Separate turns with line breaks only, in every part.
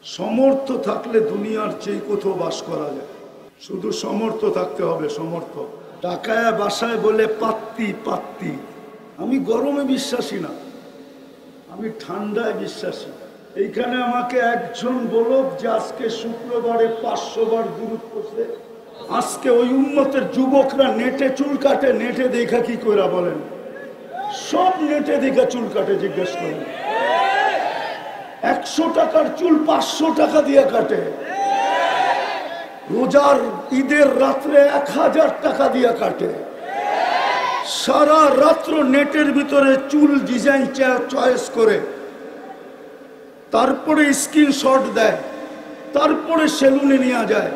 সমর্থ থাকলে দুনিয়ার চেয়ে কোথাও বাস করা যায়। শুধু সমর্থ থাকতে হবে, সমর্থ। টাকায় বাসায় বলে পাত্তি পাত্তি। আমি গরমে বিশ্বাসী না, আমি ঠান্ডায় বিশ্বাসী। এইখানে আমাকে একজন বলুক যে আজকে শুক্রবারে 500 বার দুরূদ পড়ছে। আজকে ওই উম্মতের যুবকরা নেটে চুল কাটে, নেটে দেখা কি কইরা বলেন? সব নেটে দেখা চুল কাটে, জিজ্ঞেস করেন। 100 টাকার চুল 500 টাকা দিয়ে কাটে। রোজার ঈদের রাত্রে 1000 টাকা দিয়ে কাটে। সারা রাত্র নেটের ভিতরে চুল ডিজাইন চয়েস করে, তারপরে স্ক্রিনশট দেয়, তারপরে সেলুনে নিয়ে যায়।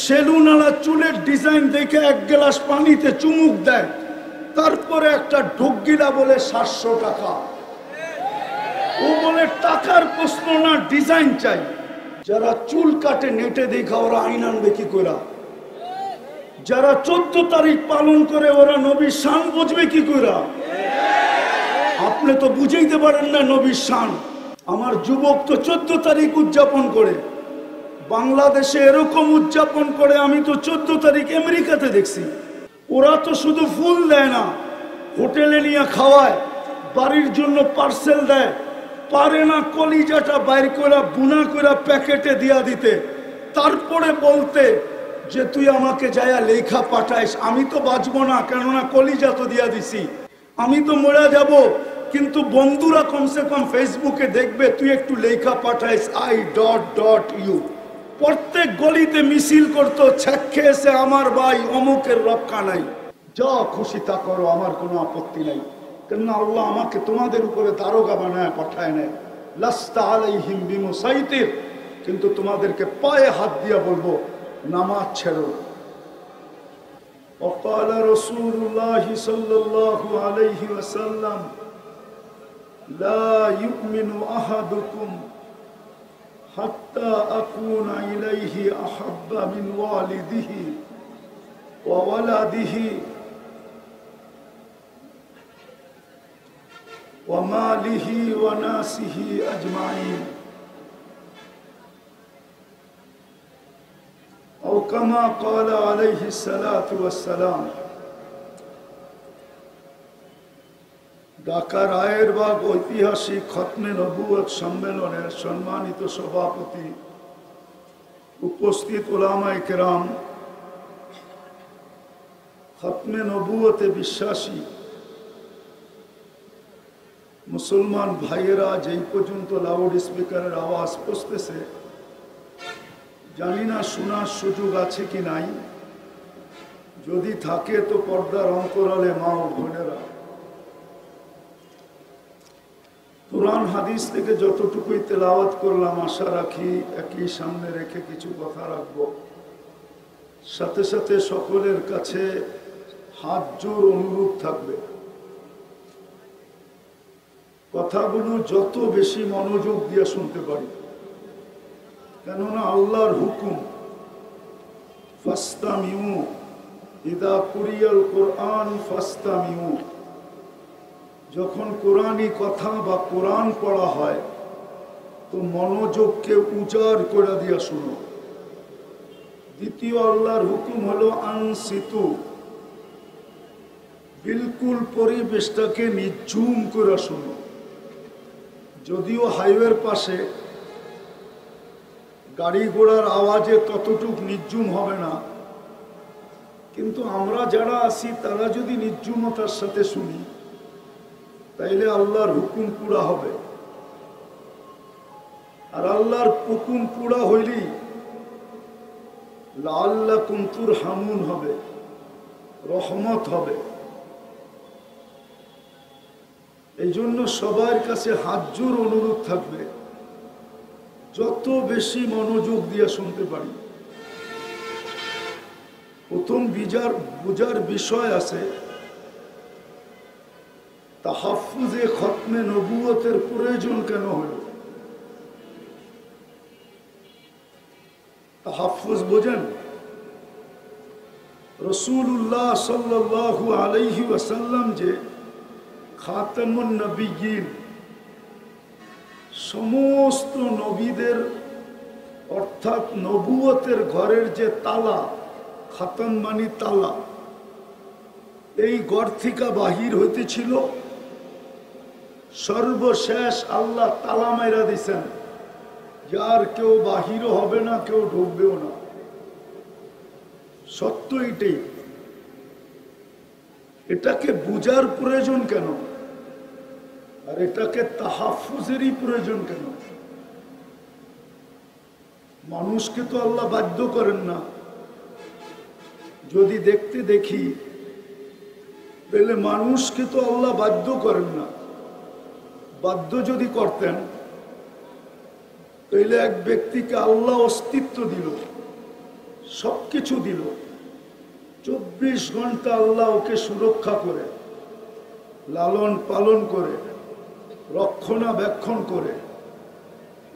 সেলুনওয়ালা চুলের ডিজাইন দেখে 1 গ্লাস পানিতে চুমুক দেয়, তারপরে একটা ঢোকগিলা বলে 700 টাকা। ও বলে টাকার প্রশ্ন না, ডিজাইন চাই। যারা চুল কাটে নেটে দেখা, ওরা আইন আনবে কি করে? যারা 14 তারিখ পালন করে, ওরা নবীর শান বুঝবে কি করে? আপনি তো বুঝাইতে পারেন না নবীর শান। আমার যুবক তো 14 তারিখ উদযাপন করে, বাংলাদেশে এরকম উদযাপন করে। আমি তো 14 তারিখ আমেরিকাতে দেখছি। ওরা তো শুধু ফুল দেয় না, হোটেলে নিয়ে খাওয়ায়, বাড়ির জন্য পার্সেল দেয়। পারে না কলিজাটা বাইর করে বুনা করে প্যাকেটে দিয়া দিতে, তারপরে বলতে যে তুই আমাকে যায়া লেখা পাঠাইস। আমি তো বাঁচবো না, কেননা কলিজা তো দিয়া দিছি, আমি তো মরে যাব। কিন্তু বন্ধুরা কমসে কম ফেসবুকে দেখবে তুই একটু লেখা পাঠাইস I.U। প্রত্যেক গলিতে মিছিল করতো, ছেঁকে এসে আমার ভাই অমুকের রক্ষা নাই, যা খুশি তা করো, আমার কোনো আপত্তি নাই। কেননা আল্লাহ আমাকে তোমাদের উপরে দারোগা বানায় পাঠায় নেয়। লাস্তা আলাইহিম বিমুসাইতির। কিন্তু তোমাদেরকে পায়ে হাত দিয়া বলবো নামাজ ছেড়ো। وقال رسول الله صلى الله عليه وسلم لا يؤمن أحدكم حتى أكون إليه أحب من والده وولده وماله وناسه أجمعين أو كما قال عليه الصلاة والسلام। ঢাকা রায়েরবাগ ঐতিহাসিক খতমে নবুয়ত সম্মেলনের সম্মানিত সভাপতি, উপস্থিত উলামায়ে কেরাম, খতমে নবুয়তে বিশ্বাসী মুসলমান ভাইয়েরা, যেই পর্যন্ত লাউড স্পিকারের আওয়াজ পৌঁছতেছে, জানি না শোনার সুযোগ আছে কি নাই। যদি থাকে তো পর্দার অন্তরালে মা ও বোনেরা, কোরআন হাদিস থেকে যতটুকুই তেলাওয়াত করলাম, আশা রাখি একই সামনে রেখে কিছু কথা রাখব। সাথে সাথে সকলের কাছে হাত জোর অনুরোধ থাকবে, কথাগুলো যত বেশি মনোযোগ দিয়ে শুনতে পারি। কেননা আল্লাহর হুকুম, ফাস্তামিউ ইদা কুরিয়াল কোরআন ফাস্তামিউ। যখন কোরআনী কথা বা কোরআন পড়া হয় তো মনোযোগকে উজাড় করে দিয়া শুনো। দ্বিতীয় আল্লাহর হুকুম হলো আনসিতু, বিলকুল পরিবেশটাকে নিঝুম করে শুনো। যদিও হাইওয়ের পাশে গাড়ি ঘোড়ার আওয়াজে ততটুক নিঝুম হবে না, কিন্তু আমরা যারা আছি তারা যদি নিঝুমতার সাথে শুনি, তাইলে আল্লাহর হুকুম পুরা হবে। আর আল্লাহর হুকুম পুরা হইলেই লাআল্লাকুম তুরহামুন হবে, রহমত হবে। এই জন্য সবার কাছে হাত জোর অনুরোধ থাকবে, যত বেশি মনোযোগ দিয়ে শুনতে পারি। প্রথম বুঝার বিষয় আছে তাহাফুজে খতমে নবুয়তের প্রয়োজন কেন হল। তাহাফুজ বোঝেন? রাসূলুল্লাহ সাল্লাল্লাহু আলাইহি ওয়াসাল্লাম যে খাতামুন নবিয়্যিন, সমস্ত নবীদের অর্থাৎ নবুয়তের ঘরের যে তালা, খাতাম মানি তালা, এই ঘর থেকে বাহির হইতেছিল, সর্বশেষ আল্লাহ তালা মাইরা দিছেন, যার কেউ বাহিরও হবে না, কেউ ঢুকবেও না। সত্য এটাই। এটাকে বুঝার প্রয়োজন কেন? আর এটাকে তাহাফুজেরই প্রয়োজন কেন? মানুষকে তো আল্লাহ বাধ্য করেন না। যদি দেখতে দেখি তাহলে মানুষকে তো আল্লাহ বাধ্য করেন না। বাধ্য যদি করতেন তাহলে এক ব্যক্তিকে আল্লাহ অস্তিত্ব দিল, সবকিছু দিল, 24 ঘন্টা আল্লাহ ওকে সুরক্ষা করে, লালন পালন করে, রক্ষণাবেক্ষণ করে।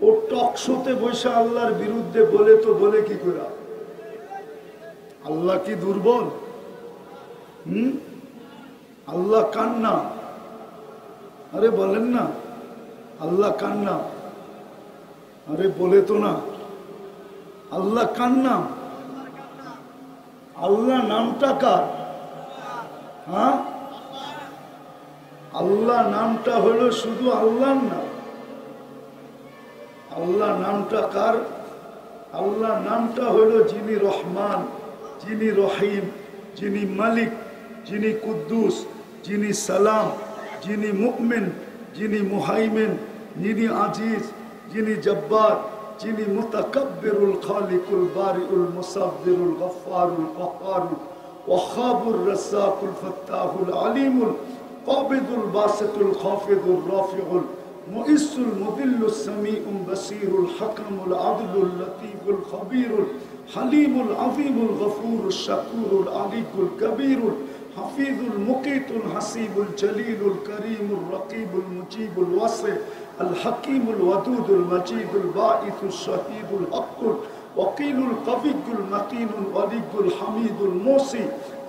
ও টকশোতে বসে আল্লাহর বিরুদ্ধে বলে তো বলে কি করে? আল্লাহ কি দুর্বল? আল্লাহ কান্না? আরে বলেন না, আল্লাহ কান্না? আরে বলে তো না, আল্লাহ কান্না। আল্লাহ নামটা কার? হ্যাঁ, আল্লাহ নামটা হলো শুধু আল্লাহর নাম। আল্লাহ নামটা কার? আল্লাহ নামটা হলো যিনি রহমান, যিনি রহিম, যিনি মালিক, যিনি কুদ্দুস, যিনি সালাম, যিনি মুমিন, যিনি মুহাইমিন, যিনি আজিজ, যিনি জব্বার, যিনি মুতাকাব্বিরুল খালিকুল বারিউল মুসাব্বিরুল গফফারুল কাহ্হারুল ওয়াহাবুর রাজ্জাকুল ফাত্তাহুল আলিমুল কাবিদুল বাসিতুল খাফিদুর রাফিউল মুইসুল মুদিল্লুস সামিউল বাসীরুল হাকামুল আদলুল লতীফুল খবীরুল হালিমুল আযীমুল গফুরুশ শাকুরুল আলিকুল কবীরুল হাফিজুল মুকিতুল হাসিবুল জলিলুল করিমুল রকিবুল মুজিবুল ওয়াসি الحكيم الودود المجيد الباعث الشهيد الحق الوكيل القوي المتين الولي الحميد الموصي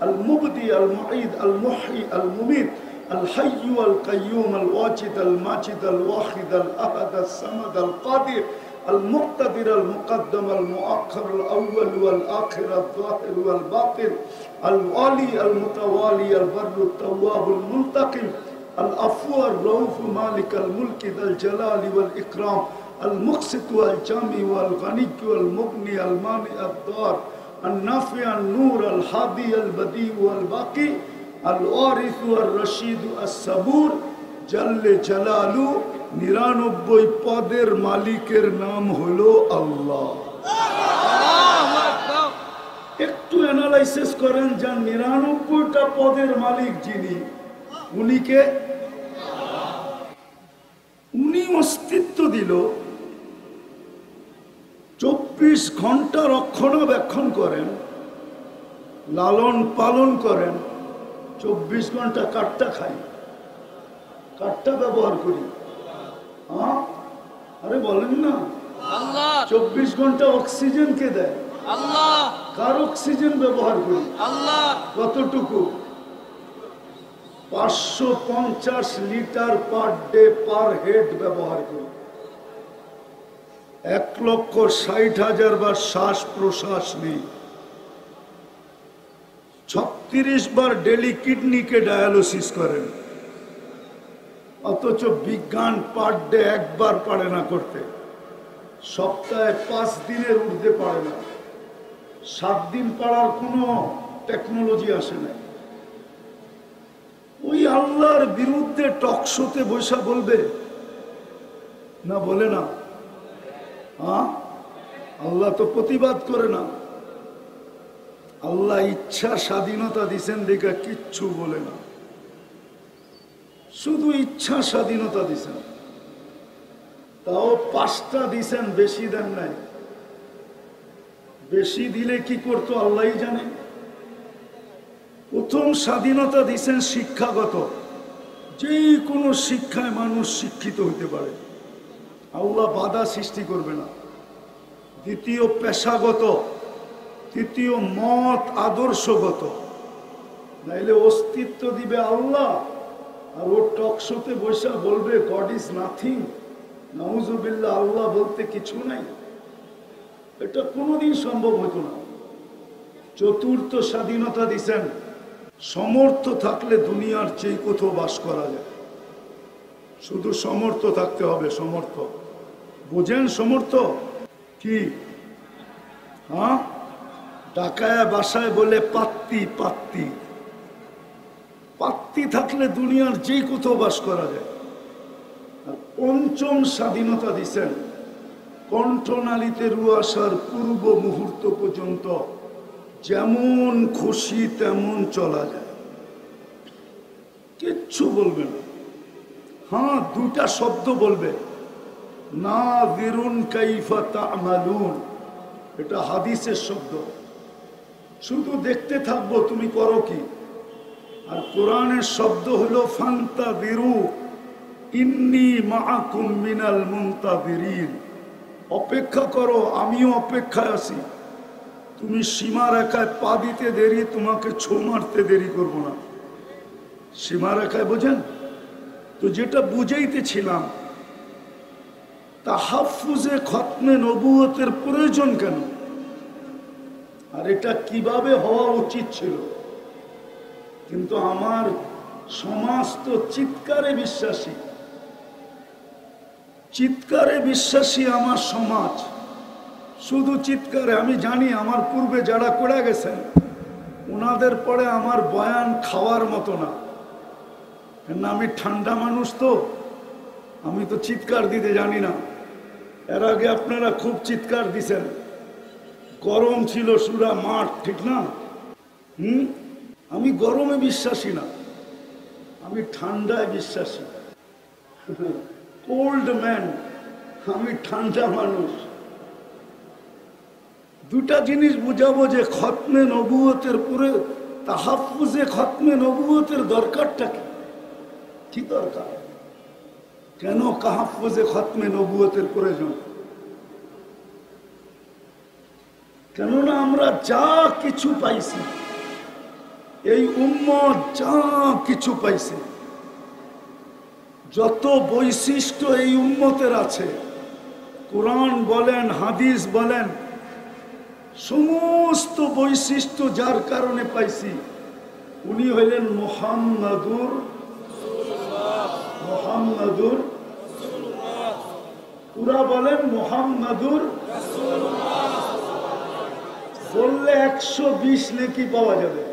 المبدي المعيد المحيي المميت الحي القيوم الواجد الماجد الواحد الأحد الصمد القادر المقتدر المقدم المؤخر الأول والآخر الظاهر والباطن الوالي المتوالي البر التواب المنتقم العفو الرؤوف مالك الملك ذا الجلال والإكرام المقسط والجامع والغني والمغني المانع الضار النافع النور الهادي البديع والباقي الوارث والرشيد الصبور جل جلاله 99 পদের মালিকের নাম হলো আল্লাহ। একটু অ্যানালাইসিস করেন, যার 99টা পদের মালিক যিনি, উনিকে উনি অস্তিত্ব দিল, 24 ঘন্টা রক্ষণাবেক্ষণ করেন, লালন পালন করেন। 24 ঘন্টা কাঠটা খাই, কাঠটা ব্যবহার করি। হ্যাঁ, আরে বলেন না, 24 ঘন্টা অক্সিজেন কে দেয়? আল্লাহ। কার অক্সিজেন ব্যবহার করি? আল্লাহ। কতটুকু? 550 litre per day per head ব্যবহার করি। 1,60,000 বার শ্বাস প্রশ্বাস নেই। 36 বার ডেলি কিডনিকে ডায়ালিসিস করেন, অথচ বিজ্ঞান পার ডে একবার পারে না করতে। সপ্তাহে 5 দিনের ঊর্ধ্বে পারে না। 7 দিন পারার কোনো টেকনোলজি আসে না। ওই আল্লাহর বিরুদ্ধে টকশোতে বসে বলবে না? বলে না? হ্যাঁ, আল্লাহ তো প্রতিবাদ করে না। আল্লাহ ইচ্ছা স্বাধীনতা দিছেন দেখে কিচ্ছু বলে না, শুধু ইচ্ছা স্বাধীনতা দিছেন। তাও 5টা দিছেন, বেশি দেন নাই। বেশি দিলে কি করতো আল্লাহই জানে। প্রথম স্বাধীনতা দিছেন শিক্ষাগত, যে কোনো শিক্ষায় মানুষ শিক্ষিত হতে পারে, আল্লাহ বাধা সৃষ্টি করবে না। দ্বিতীয় পেশাগত, তৃতীয় মত আদর্শগত। নাইলে অস্তিত্ব দিবে আল্লাহ, আর ও টকশোতে বসে বলবে গড ইজ নাথিং, নাউজুবিল্লাহ, আল্লাহ বলতে কিছু নাই। এটা কোনোদিন সম্ভব হতো না। চতুর্থ স্বাধীনতা দিছেন, সমর্থ থাকলে দুনিয়ার চেয়ে কোথাও বাস করা যায়। শুধু সমর্থ থাকতে হবে। সমর্থ বুঝেন? সমর্থ কি? হ্যাঁ, ঢাকায় বাসায় বলে পাত্তি। পাত্তি পাত্তি থাকলে দুনিয়ার যে কোথাও বাস করা যায়। আর পঞ্চম স্বাধীনতা দিছেন, কণ্ঠনালীতে রু আসার পূর্ব মুহূর্ত পর্যন্ত যেমন খুশি তেমন চলা যায়, কিচ্ছু বলবে না। হ্যাঁ, দুটা শব্দ বলবে, নাযিরুন কাইফা তা'মালুন, এটা হাদিসের শব্দ। শুধু দেখতে থাকবো তুমি করো কি। আর কোরআনের শব্দ হলো ফান্তাযিরু ইন্নী মাআকুম মিনাল মুনতাযিরিন, অপেক্ষা করো, আমিও অপেক্ষায় আছি। তুমি সীমা রেখায় পা দিতে দেরি, তোমাকে ছো মারতে দেরি করব না। সীমা রেখায় বোঝেন তো? যেটা বুঝাইতেছিলাম, তাহাফুজে খতমে নবুয়তের প্রয়োজন কেন, আর এটা কিভাবে হওয়া উচিত ছিল। কিন্তু আমার সমাজ তো চিৎকারে বিশ্বাসী, চিৎকারে বিশ্বাসী আমার সমাজ, শুধু চিৎকারে। আমি জানি আমার পূর্বে যারা করে গেছেন ওনাদের পরে আমার বয়ান খাওয়ার মতো না, কেন আমি ঠান্ডা মানুষ, তো আমি তো চিৎকার দিতে জানি না। এর আগে আপনারা খুব চিৎকার দিছেন, গরম ছিল সুরা মাঠ, ঠিক না? আমি গরমে বিশ্বাসী না, আমি ঠান্ডায় বিশ্বাসী। কোল্ড ম্যান, আমি ঠান্ডা মানুষ। দুটা জিনিস বুঝাবো যে খতমে নবুয়তের পুরো তাহাফুজে খতমে নবুয়তের দরকারটা কি, কি দরকার, কেন তাহাফুজে খতমে নবুয়তের প্রয়োজন। কেননা আমরা যা কিছু পাইছি, এই উম্মত যা কিছু পাইছে, যত বৈশিষ্ট্য এই উম্মতের আছে, কোরআন বলেন হাদিস বলেন, সমস্ত বৈশিষ্ট্য যার কারণে পাইছি, উনি হইলেন মুহাম্মাদুর মুহাম্মাদুর পুরা বলেন মুহাম্মাদুর বললে 120 নেকি পাওয়া যাবে।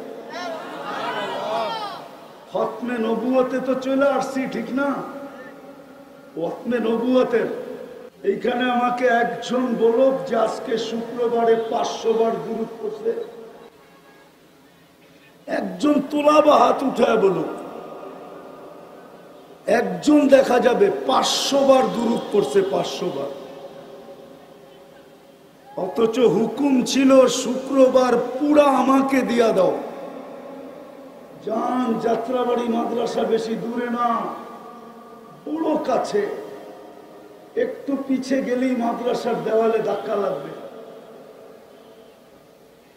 খতমে নবুয়তে তো চলে আসছি, ঠিক না? খতমে নবুয়তের এইখানে আমাকে একজন বলো যে আজকে শুক্রবারে 500 বার দুরূদ পড়ছে। একজন তোলা বা হাত উঠায় বলুক, একজন দেখা যাবে 500 বার দুরূদ পড়ছে, 500 বার। অথচ হুকুম ছিল শুক্রবার পুরা আমাকে দিয়া দাও। যান, যাত্রাবাড়ি মাদ্রাসা বেশি দূরে না, বড় কাছে, একটু পিছে গেলেই মাদ্রাসার দেওয়ালে ধাক্কা লাগবে।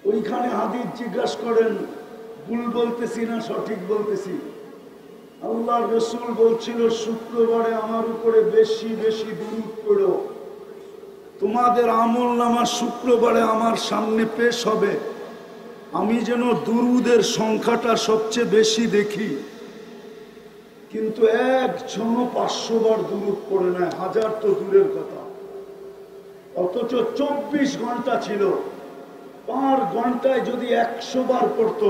ওইখানে হাদিস জিজ্ঞাসা করেন, ভুল বলতেছি না সঠিক বলতেছি? আল্লাহর রাসূল বলছিল শুক্রবারে আমার উপরে বেশি বেশি দুরূদ পড়ো, তোমাদের আমল নামা শুক্রবারে আমার সামনে পেশ হবে, আমি যেন দুরূদের সংখ্যাটা সবচেয়ে বেশি দেখি। কিন্তু একজনও 500 বার দুরূদ পড়ে নাই, 1000 তো দূরের কথা। অথচ 24 ঘন্টা ছিল, 5 ঘন্টায় যদি 100 বার পড়তো,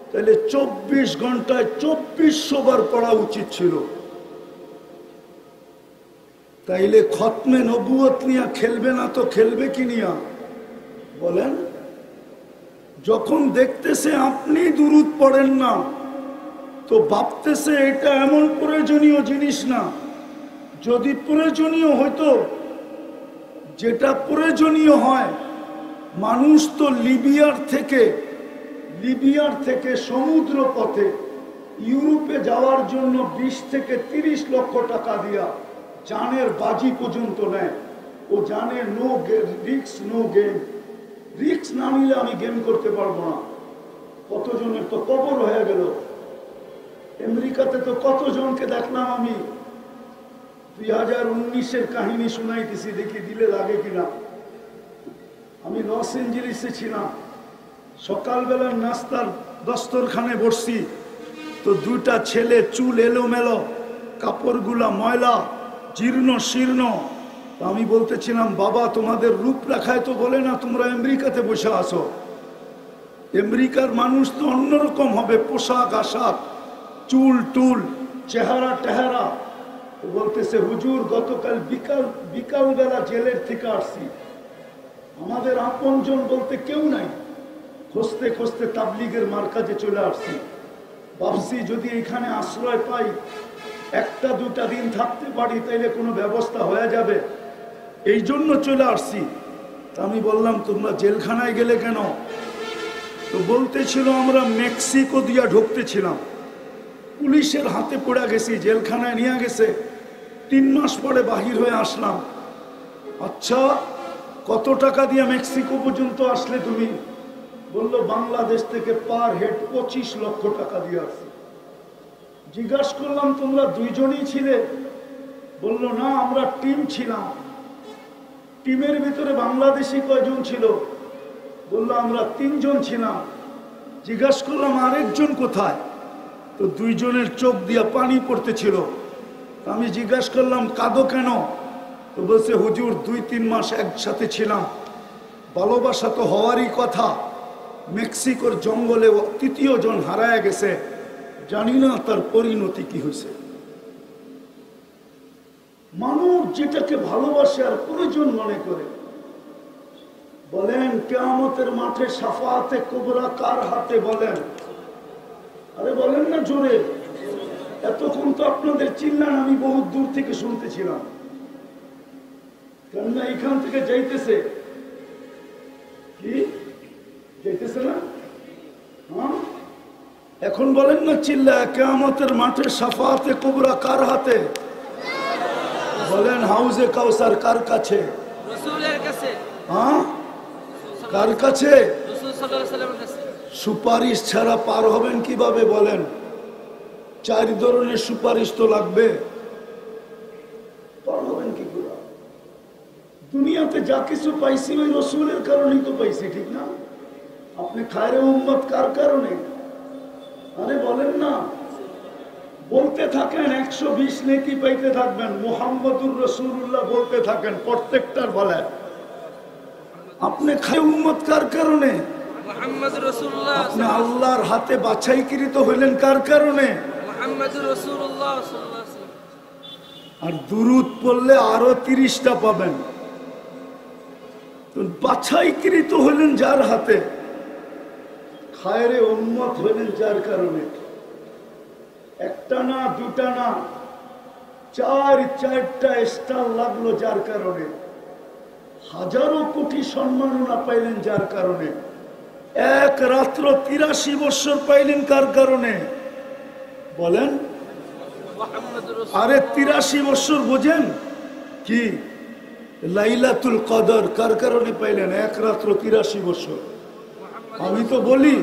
তাহলে 24 ঘন্টায় 2400 বার পড়া উচিত ছিল। তাইলে খতমে নবুয়ত নিয়ে খেলবে না তো খেলবে কি নিয়া বলেন? যখন দেখতেছে আপনি দুরূদ পড়েন না, তো ভাবতেছে এটা এমন প্রয়োজনীয় জিনিস না। যদি প্রয়োজনীয় হইতো, যেটা প্রয়োজনীয় হয়, মানুষ তো লিবিয়ার থেকে সমুদ্র পথে ইউরোপে যাওয়ার জন্য 20 থেকে 30 লক্ষ টাকা দিয়া জানের বাজি পর্যন্ত নেয়। ও জানে no risk no game, risk না নিলে আমি গেম করতে পারবো না। কতজনের তো কবর হয়ে গেল। আমেরিকাতে তো কতজনকে দেখলাম আমি, 2019-এর কাহিনী শুনাইতেছি, দেখি দিলে লাগে কিনা। লস এঞ্জেলিসে ছিলাম, সকালবেলার নাস্তার দস্তরখানে বসছি, তো দুইটা ছেলে চুল এলোমেলো, কাপড়গুলা ময়লা, জীর্ণ শীর্ণ। আমি বলতেছিলাম, বাবা তোমাদের রূপরেখায় তো বলে না তোমরা আমেরিকাতে বসে আসো, আমেরিকার মানুষ তো অন্যরকম হবে, পোশাক আশাক, চুল টুল, চেহারা টেহারা। তো বলতেছে, হুজুর গতকাল বিকালবেলা জেলের থেকে আসছি, আমাদের আপনজন বলতে কেউ নাই, খুঁজতে খুঁজতে তাবলিগের মার্কাজে চলে আসছি। ভাবছি যদি এখানে আশ্রয় পাই, একটা দুটা দিন থাকতে পারি, তাইলে কোনো ব্যবস্থা হয়ে যাবে, এই জন্য চলে আসছি। আমি বললাম, তোমরা জেলখানায় গেলে কেন? তো বলতেছিল, আমরা মেক্সিকো দিয়া ঢুকতেছিলাম, পুলিশের হাতে পড়ে গেছি, জেলখানায় নিয়ে গেছে, 3 মাস পরে বাহির হয়ে আসলাম। আচ্ছা, কত টাকা দিয়ে মেক্সিকো পর্যন্ত আসলে তুমি? বললো, বাংলাদেশ থেকে পার হেড 25 লক্ষ টাকা দিয়ে আসছি। জিজ্ঞাসা করলাম, তোমরা দুইজনই ছিলে? বললো, না, আমরা টিম ছিলাম। টিমের ভিতরে বাংলাদেশি কয়জন ছিল? বললো, আমরা 3 জন ছিলাম। জিজ্ঞাসা করলাম, আরেকজন কোথায়? তো 2 জনের চোখ দিয়া পানি পড়তেছিল। আমি জিজ্ঞাসা করলাম, কাঁদো কেন? তো বলছে, হুজুর 2-3 মাস একসাথে ছিলাম, ভালোবাসা তো হওয়ারই কথা, মেক্সিকোর জঙ্গলে 3য় জন হারায় গেছে, জানি না তার পরিণতি কি হয়েছে। মানুষ যেটাকে ভালোবাসে আর প্রয়োজন মনে করে, বলেন কিয়ামতের মাঠে শাফাআতে কুবরা কার হাতে? বলেন, আরে বলেন না জোরে। এতক্ষণ তো আপনাদের চিল্লান আমি বহুত দূর থেকে শুনতেছিলাম, কেননা এখান থেকে যাইতেছে কি যাইতেছে না? হ্যাঁ, এখন বলেন না চিল্লা, কিয়ামতের মাঠে শাফাআতে কুবরা কার হাতে? বলেন, হাউজে কাউসার কার কাছে? রাসূলের কাছে। হ্যাঁ, কার কাছে? রাসূল সাল্লাল্লাহু আলাইহি ওয়াসাল্লামের কাছে। সুপারিশ ছাড়া পার হবেন কিভাবে? বলেন, 4 ধরনের সুপারিশ তো লাগবে, পার হবেন কি করে? দুনিয়াতে যা কিছু পাইছি ওই রাসূলের কারণেই তো পাইছি, ঠিক না? আপনি খায়রে উম্মত কার কারণে? আরে বলেন না, বলতে থাকেন, 120 নেকি পাইতে থাকবেন, মুহাম্মদুর রাসূলুল্লাহ বলতে থাকেন, প্রত্যেকটার বলে। আপনি খায় উম্মত কার কারণে? মুহাম্মদুর রাসূলুল্লাহ। আপনি আল্লাহর হাতে বাছাইকৃত হইলেন কার কারণে? মুহাম্মদুর রাসূলুল্লাহ সাল্লাল্লাহু আলাইহি ওয়াসাল্লাম। আর দুরূদ পড়লে আরো 30টা পাবেন। তো বাছাইকৃত হইলেন যার হাতে, খায়রে উম্মত হইলেন যার কারণে। একটা না, দুটা না, 4-4টা স্টার লাগলো যার কারণে। হাজারো কোটি সম্মাননা পাইলেন যার কারণে। এক রাত্র 83 বছর পাইলেন কার কারণে? বলেন। আরে 83 বছর বোঝেন কি? লাইলাতুল কদর কার কারণে পাইলেন? এক রাত্র 83 বছর। আমি তো বলি,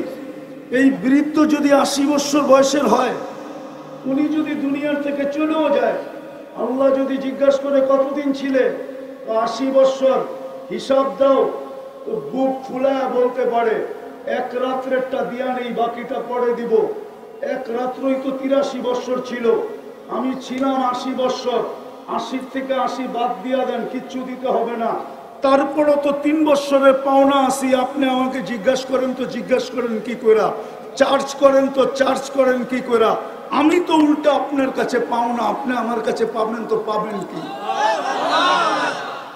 এই বৃদ্ধ যদি 80 বছর বয়সের হয়, উনি যদি দুনিয়ার থেকে চলেও যায়, আল্লাহ যদি জিজ্ঞাসা করে কতদিন ছিলে, 80 বছর, হিসাব দাও, তো বুক ফুলা বলতে পারে, এক রাত্রেরটা দিয়া নেই, বাকিটা পরে দিব। এক রাত্রই তো 83 বছর ছিল, আমি ছিলাম 80 বছর, 80 থেকে 80 বাদ দিয়া দেন, কিচ্ছু দিতে হবে না। তারপরও তো 3 বছরের পাওনা আছি। আপনি আমাকে জিজ্ঞাসা করেন তো জিজ্ঞাসা করেন কি কইরা, চার্জ করেন তো চার্জ করেন কি কইরা। আমি তো উল্টা আপনার কাছে পাও না, আপনি আমার কাছে পাবেন তো পাবেন কি?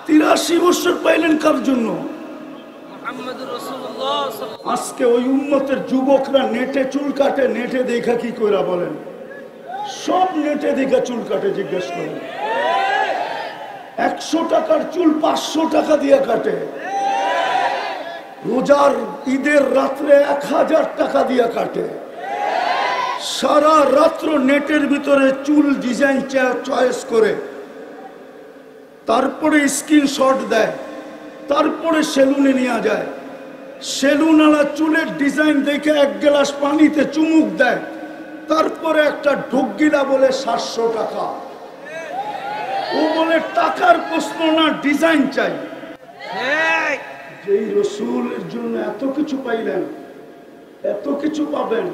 83 বছর পাইলেন কার জন্য? আজকে ওই উম্মতের যুবকরা নেটে চুল কাটে, নেটে দেখা কি কইরা? বলেন, সব নেটে দেখা চুল কাটে। জিজ্ঞেস করেন, 100 টাকার চুল 500 টাকা দিয়ে কাটে। রোজার ঈদের রাত্রে 1000 টাকা দিয়ে কাটে। সারা রাত্র নেটের ভিতরে চুল ডিজাইন চয়েস করে, তারপরে স্ক্রিনশট দেয়, তারপরে সেলুনে নিয়ে যায়। সেলুনওয়ালা চুলের ডিজাইন দেখে 1 গ্লাস পানিতে চুমুক দেয়, তারপরে একটা ঢোকগিলা বলে 700 টাকা। ও বলে টাকার প্রশ্ন না, ডিজাইন চাই। যেই রসুলের জন্য এত কিছু পাইলেন, এত কিছু পাবেন,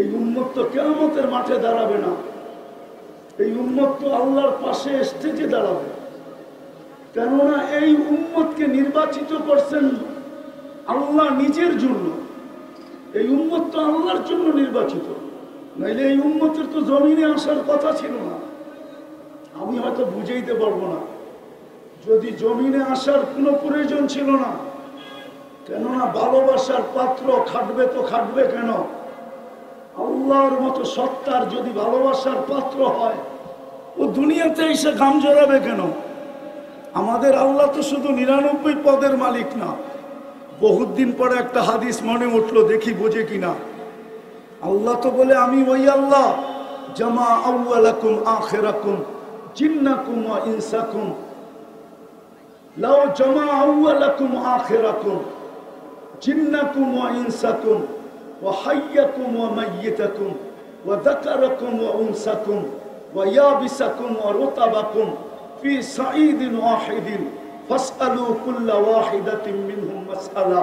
এই উম্মত তো কিয়ামতের মাঠে দাঁড়াবে না। এই উম্মত তো আল্লাহর পাশে স্টেজে দাঁড়াবে। কেননা এই উম্মতকে নির্বাচিত করছেন আল্লাহ নিজের জন্য। এই উম্মত তো আল্লাহর জন্য নির্বাচিত, নাইলে এই উম্মতের তো জমিনে আসার কথা ছিল না। আমি হয়তো বুঝাইতে পারবো না, যদি জমিনে আসার কোনো প্রয়োজন ছিল না। কেননা ভালোবাসার পাত্র খাটবে তো খাটবে কেন? আল্লাহর মতো সত্তার যদি ভালোবাসার পাত্র হয়, ও দুনিয়াতে এসে গাম জড়াবে কেন? আমাদের আল্লাহ তো শুধু 99 পদের মালিক না। বহুত দিন পরে একটা হাদিস মনে উঠলো, দেখি বোঝে কিনা। আল্লাহ তো বলে, আমি ওই আল্লাহ জামা আউয়ালাকুম আখিরাকুম জিন্নাকুম ওয়া ইনসাকুম লাউ জামা আউয়ালাকুম আখিরাকুম জিন্নাকুম ওয়া ইনসাকুম ওয়া হাইয়াকুম ওয়া মাইয়িতাকুম ওয়া যাকারাকুম ওয়া উনসাকুম ওয়া ইয়াবিসাকুম ওয়া রুতাবাকুম ফি সাঈদিন ওয়াহিদিন ফাসআলু কুল্লা ওয়াহিদাতিন মিনহুম মাসআলা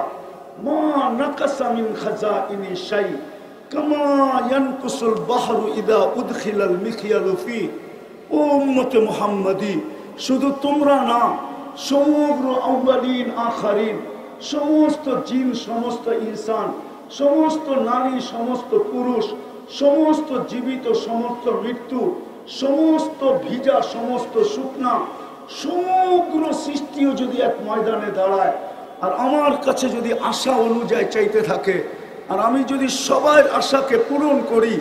মা নাকাসা মিন খাজাইনি শাই কামা ইয়ানকুসুল বাহরু ইদা উদখিলাল মিখিয়ালু ফি। ও উম্মতে মুহাম্মাদি, শুধু তোমরা না, সমগ্র আউয়ালিন আখারিন, সমস্ত জিন, সমস্ত ইনসান, সমস্ত নারী, সমস্ত পুরুষ, সমস্ত জীবিত, সমস্ত মৃত্যু, সমস্ত ভিজা, সমস্ত শুকনা, সমগ্র সৃষ্টিও যদি এক ময়দানে দাঁড়ায় আর আমার কাছে যদি আশা অনুযায়ী চাইতে থাকে, আর আমি যদি সবার আশাকে পূরণ করি,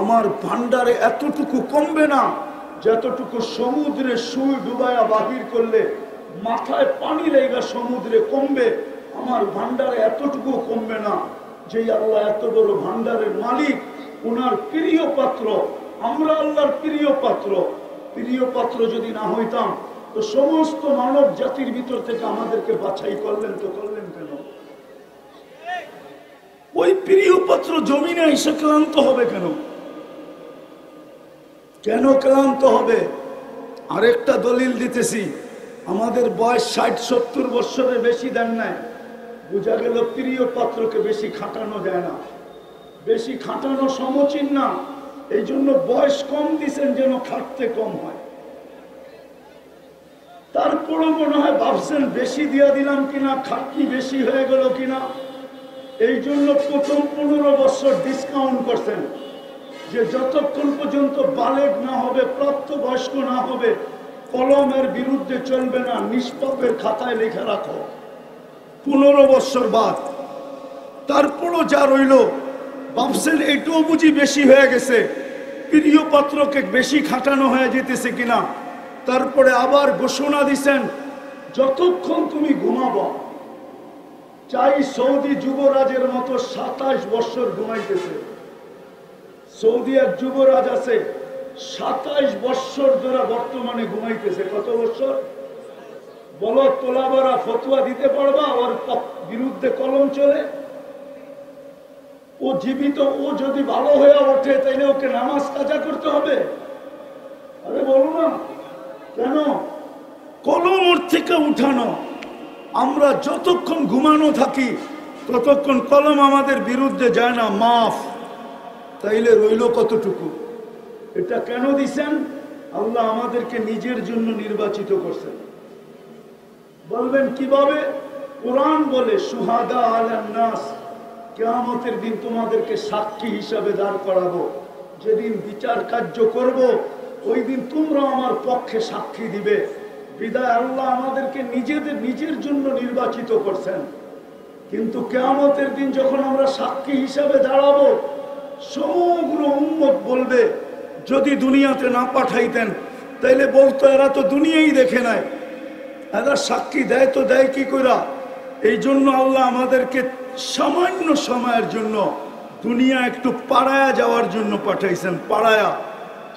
আমার ভান্ডারে এতটুকু কমবে না যতটুকু সমুদ্রে সুই ডুবায়া বাহির করলে মাথায় পানি লেগা সমুদ্রে কমবে। আমার ভান্ডারে এতটুকু কমবে না। যেই আল্লাহ এত বড় ভান্ডারের মালিক, ওনার প্রিয় পাত্র, আমরা আল্লাহর প্রিয় পাত্র। প্রিয় পাত্র যদি না হইতাম তো সমস্ত মানব জাতির ভিতর থেকে আমাদেরকে বাছাই করলেন, তো করলেন কেন? ওই প্রিয় পাত্র জমিনে এসে ক্লান্ত হবে কেন? কেন ক্লান্ত হবে? আরেকটা দলিল দিতেছি, আমাদের বয়স 60-70 বছরের বেশি দেন নাই, বোঝা গেল প্রিয় পাত্রকে বেশি খাটানো যায় না। বেশি খাটানো সমীচীন না, এই জন্য বয়স কম দিছেন যেন খাটতে কম হয়। তারপরও মনে হয় ভাবছেন বেশি দিয়া দিলাম কিনা, খাটনি বেশি হয়ে গেল কিনা। এই জন্য প্রথম 15 বছর ডিসকাউন্ট করছেন, যে যতক্ষণ পর্যন্ত বালেগ না হবে, প্রাপ্তবয়স্ক না হবে, কলমের বিরুদ্ধে চলবে না, নিষ্পাপের খাতায় লেখা রাখো। 15 বছর বাদ তারপরও যা রইল, ভাবছেন এইটাও বুঝি বেশি হয়ে গেছে, প্রিয় পাত্রকে বেশি খাটানো হয়ে যেতেছে কিনা। তারপরে আবার ঘোষণা দিছেন, যতক্ষণ তুমি ঘুমাবো, চাই সৌদি যুবরাজের মতো 27 বছর ঘুমাইতেছে। সৌদি এক যুবরাজ আছে, 27 বছর ধরে বর্তমানে ঘুমাইতেছে। কত বছর? বলো, তোলাবারা ফতোয়া দিতে পারবা? ওর বিরুদ্ধে কলম চলে। ও জীবিত, ও যদি ভালো হয়ে ওঠে তাইলে ওকে নামাজ কাজা করতে হবে? আরে বলো না কেন? কলম ওর থেকে উঠানো। আমরা যতক্ষণ ঘুমানো থাকি ততক্ষণ কলম আমাদের বিরুদ্ধে যায় না, মাফ। তাইলে রইল কতটুকু? এটা কেন দিছেন? আল্লাহ আমাদেরকে নিজের জন্য নির্বাচিত করছেন। বলবেন কিভাবে? কোরআন বলে, সুহাদা আলান নাস, কিয়ামতের দিন তোমাদেরকে সাক্ষী হিসাবে দাঁড় করাবো। যেদিন বিচার কার্য করব, ওই দিন তোমরা আমার পক্ষে সাক্ষী দিবে। বিদায় আল্লাহ আমাদেরকে নিজের জন্য নির্বাচিত করছেন। কিন্তু কিয়ামতের দিন যখন আমরা সাক্ষী হিসাবে দাঁড়াবো, সমগ্র উম্মত বলবে, যদি দুনিয়াতে না পাঠাইতেন তাইলে বলতো এরা তো দুনিয়াই দেখে নাই, এরা সাক্ষী দেয় তো দেয় কি কইরা। এই জন্য আল্লাহ আমাদেরকে সামান্য সময়ের জন্য দুনিয়া একটু পাড়ায়া যাওয়ার জন্য পাঠাইছেন। পাড়ায়া,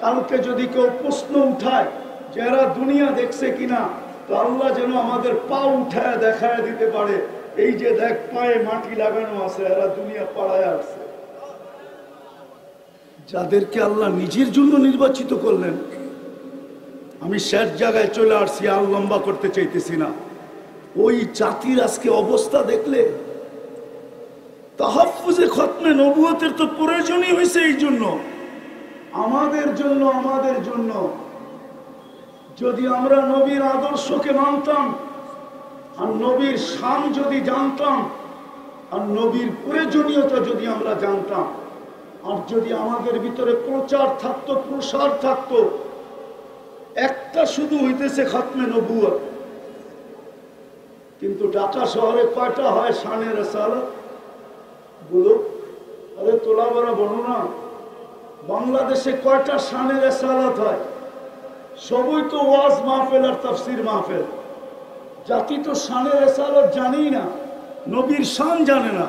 কালকে যদি কেউ প্রশ্ন উঠায় যে এরা দুনিয়া দেখছে কিনা, তো আল্লাহ যেন আমাদের পা উঠায় দেখায় দিতে পারে, এই যে দেখ পায়ে মাটি লাগানো আছে, এরা দুনিয়া পাড়ায় আসছে। যাদেরকে আল্লাহ নিজের জন্য নির্বাচিত করলেন। আমি শেষ জায়গায় চলে আসছি, আর লম্বা করতে চাইতেছি না। ওই জাতির আজকে অবস্থা দেখলে, তাহাফুজে খতমে নবুয়তের তো প্রয়োজনই হয়েছে এই জন্য, আমাদের জন্য যদি আমরা নবীর আদর্শকে মানতাম, আর নবীর শান যদি জানতাম, আর নবীর প্রয়োজনীয়তা যদি আমরা জানতাম, আর যদি আমাদের ভিতরে প্রচার থাকতো, প্রসার থাকতো, একটা শুধু হইতেছে খতমে নবুয়ত। কিন্তু ঢাকা শহরে কয়টা হয় শানে রিসালাত বলো? আরে তোলা বড় বর্ণনা। বাংলাদেশে কয়টা শানে রিসালাত হয়? সবই তো ওয়াজ মাহফিল আর তাফসীর মাহফিল। জাতি তো শানে রিসালাত জানেই না, নবীর শান জানে না,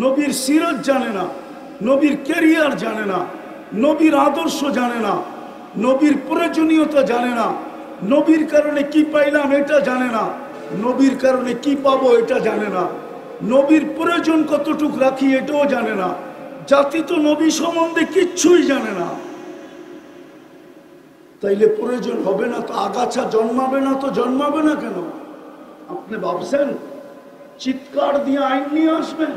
নবীর সিরত জানে না, নবীর ক্যারিয়ার জানে না, নবীর আদর্শ জানে না, নবীর প্রয়োজনীয়তা জানে না, নবীর কারণে কি পাইলাম এটা জানে না, নবীর কারণে কি পাবো এটা জানে না, নবীর প্রয়োজন কতটুকু রাখি এটাও জানে না। জাতি তো নবী সম্বন্ধে কিচ্ছুই জানে না। তাইলে প্রয়োজন হবে না তো, আগাছা জন্মাবে না তো জন্মাবে না কেন? আপনি ভাবছেন চিৎকার দিয়ে আইন নিয়ে আসবেন?